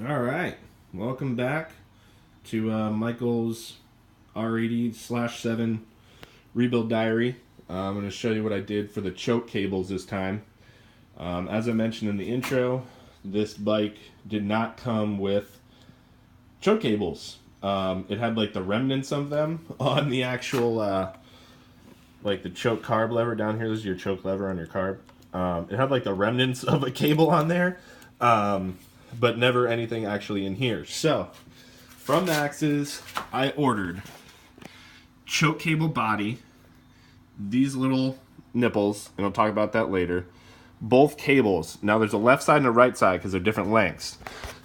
All right, welcome back to Michael's R80/7 rebuild diary. I'm going to show you what I did for the choke cables this time. As I mentioned in the intro, this bike did not come with choke cables. It had like the remnants of them on the actual, like the choke carb lever down here. This is your choke lever on your carb. It had like the remnants of a cable on there. But never anything actually in here. So, from Max's, I ordered choke cable body, these little nipples, and I'll talk about that later. Both cables. Now there's a left side and a right side because they're different lengths.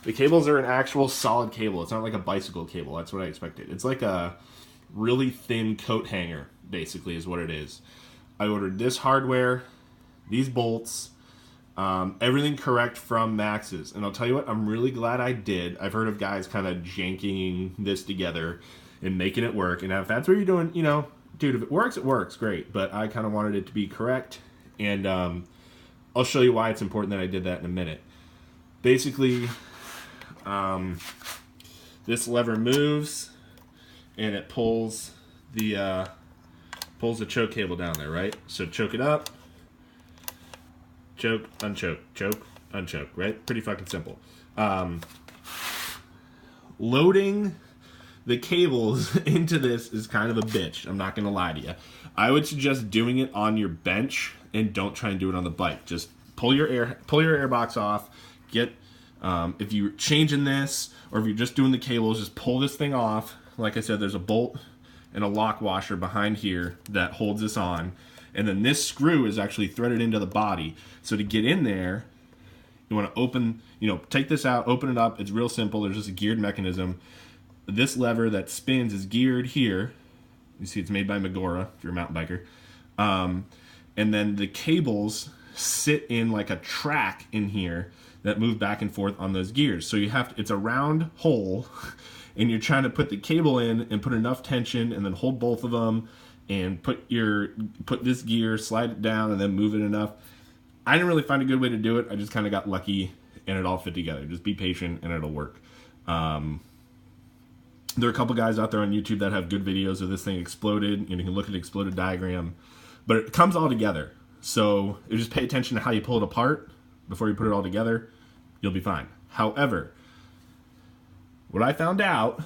The cables are an actual solid cable. It's not like a bicycle cable. That's what I expected. It's like a really thin coat hanger, basically, is what it is. I ordered this hardware, these bolts, everything correct from Max's. And I'll tell you what, I'm really glad I did. I've heard of guys kind of janking this together and making it work. And if that's what you're doing, you know, dude, if it works, great. But I kind of wanted it to be correct. And I'll show you why it's important that I did that in a minute. Basically, this lever moves and it pulls the choke cable down there, right? So choke it up. Choke, unchoke, choke, unchoke, right? Pretty fucking simple. Loading the cables into this is kind of a bitch. I'm not going to lie to you. I would suggest doing it on your bench and don't try and do it on the bike. Just pull your air box off. Get, if you're changing this or if you're just doing the cables, just pull this thing off. Like I said, there's a bolt and a lock washer behind here that holds this on. And then this screw is actually threaded into the body. So to get in there, you want to open, take this out, open it up. It's real simple. There's just a geared mechanism. This lever that spins is geared here. You see it's made by Magora, if you're a mountain biker. And then the cables sit in like a track in here that move back and forth on those gears. So it's a round hole, and you're trying to put the cable in and put enough tension and then hold both of them and put this gear, slide it down, and then move it enough. I didn't really find a good way to do it. I just kind of got lucky, and it all fit together. Just be patient, and it'll work. There are a couple guys out there on YouTube that have good videos of this thing exploded, and you can look at the exploded diagram. But it comes all together. So you just pay attention to how you pull it apart before you put it all together. You'll be fine. However, what I found out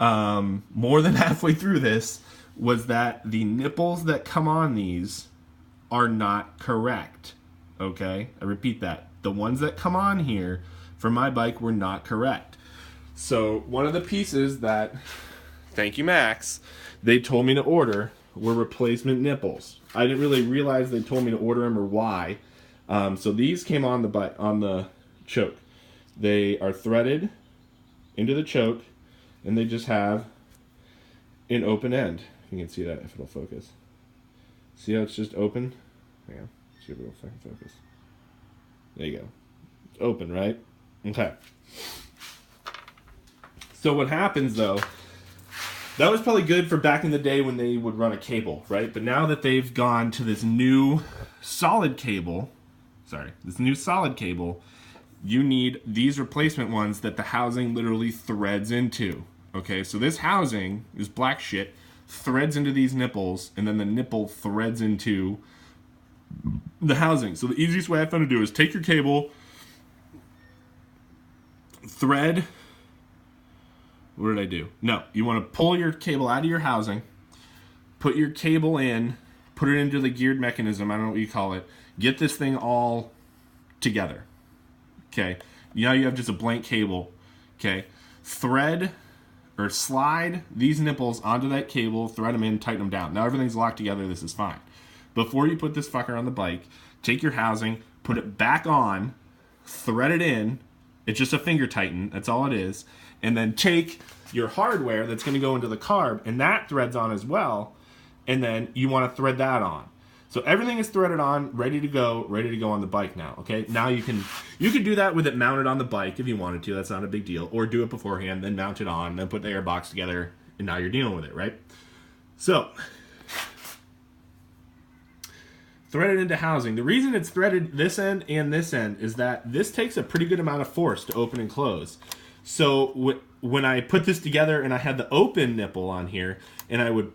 more than halfway through this was that the nipples that come on these are not correct. Okay? I repeat that. The ones that come on here for my bike were not correct. So one of the pieces that, thank you Max, they told me to order were replacement nipples. I didn't really realize they told me to order them or why. So these came on the choke. They are threaded into the choke, and they just have an open end. You can see that if it'll focus. See how it's just open? Hang on. See if it'll fucking focus. There you go. It's open, right? Okay. So what happens though, that was probably good for back in the day when they would run a cable, right? But now that they've gone to this new solid cable, you need these replacement ones that the housing literally threads into. Okay, so this housing, this black shit, threads into these nipples, and then the nipple threads into the housing. So the easiest way I found to do is take your cable, thread. What did I do? No, you want to pull your cable out of your housing, put your cable in, put it into the geared mechanism, I don't know what you call it, get this thing all together. Okay, now you have just a blank cable. Okay, thread or slide these nipples onto that cable, thread them in, tighten them down. Now everything's locked together, this is fine. Before you put this fucker on the bike, take your housing, put it back on, thread it in, it's just a finger tighten, that's all it is, and then take your hardware that's going to go into the carb, and that threads on as well, and then you want to thread that on. So everything is threaded on, ready to go on the bike now, okay? Now you can do that with it mounted on the bike if you wanted to, that's not a big deal, or do it beforehand, then mount it on, then put the air box together, and now you're dealing with it, right? So threaded into housing. The reason it's threaded this end and this end is that this takes a pretty good amount of force to open and close. So when I put this together and I had the open nipple on here and I would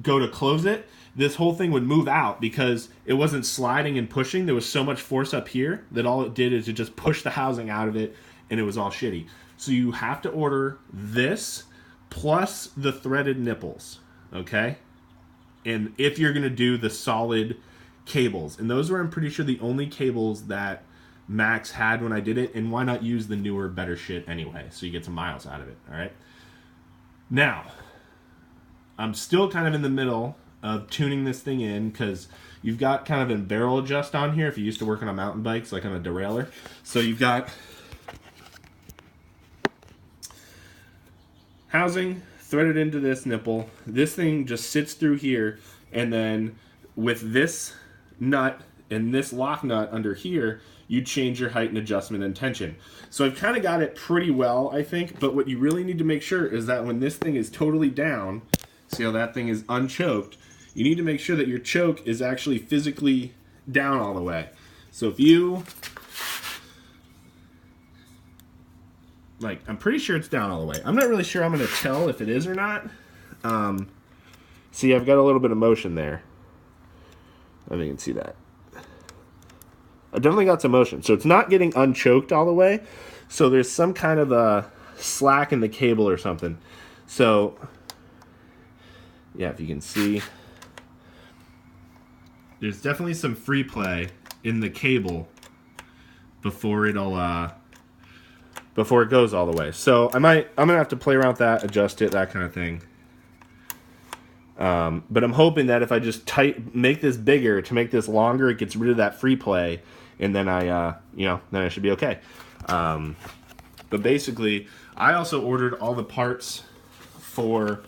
go to close it, this whole thing would move out because it wasn't sliding and pushing. There was so much force up here that all it did is it just pushed the housing out of it, and it was all shitty. So you have to order this plus the threaded nipples, okay? And if you're going to do the solid cables, and those were, I'm pretty sure, the only cables that Max had when I did it, and why not use the newer, better shit anyway, so you get some miles out of it, all right? Now, I'm still kind of in the middle of tuning this thing in because you've got kind of a barrel adjust on here if you're used to working on mountain bikes, like on a derailleur. So you've got housing threaded into this nipple. This thing just sits through here, and then with this nut and this lock nut under here, you change your height and adjustment and tension. So I've kind of got it pretty well, I think, but what you really need to make sure is that when this thing is totally down, see how that thing is unchoked, you need to make sure that your choke is actually physically down all the way. So if you, like, I'm pretty sure it's down all the way. I'm not really sure I'm going to tell if it is or not. See, I've got a little bit of motion there. I think you can see that. I definitely got some motion. So it's not getting unchoked all the way. So there's some kind of a slack in the cable or something. So, yeah, if you can see, there's definitely some free play in the cable before it goes all the way. So I'm gonna have to play around with that, adjust it, that kind of thing. But I'm hoping that if I just make this bigger to make this longer, it gets rid of that free play, and then then I should be okay. But basically, I also ordered all the parts for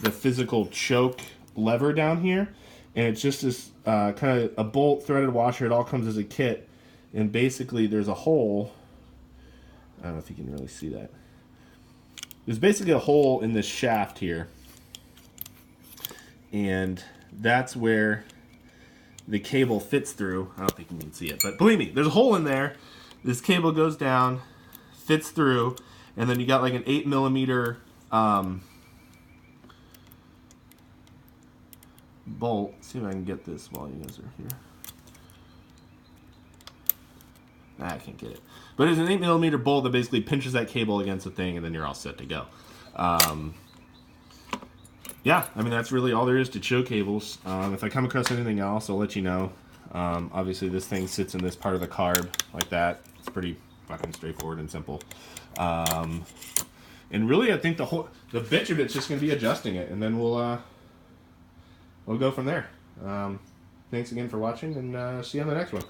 the physical choke lever down here, and it's just this kind of a bolt threaded washer. It all comes as a kit, and basically there's a hole. I don't know if you can really see that. There's basically a hole in this shaft here, and that's where the cable fits through. I don't think you can see it, but believe me, there's a hole in there. This cable goes down, fits through, and then you got like an 8mm bolt. See if I can get this while you guys are here. I can't get it. But it's an 8mm bolt that basically pinches that cable against the thing, and then you're all set to go. Yeah, I mean, that's really all there is to choke cables. If I come across anything else, I'll let you know. Obviously, this thing sits in this part of the carb like that. It's pretty fucking straightforward and simple. And really, I think the bitch of it's just going to be adjusting it, and then we'll go from there. Thanks again for watching, and see you on the next one.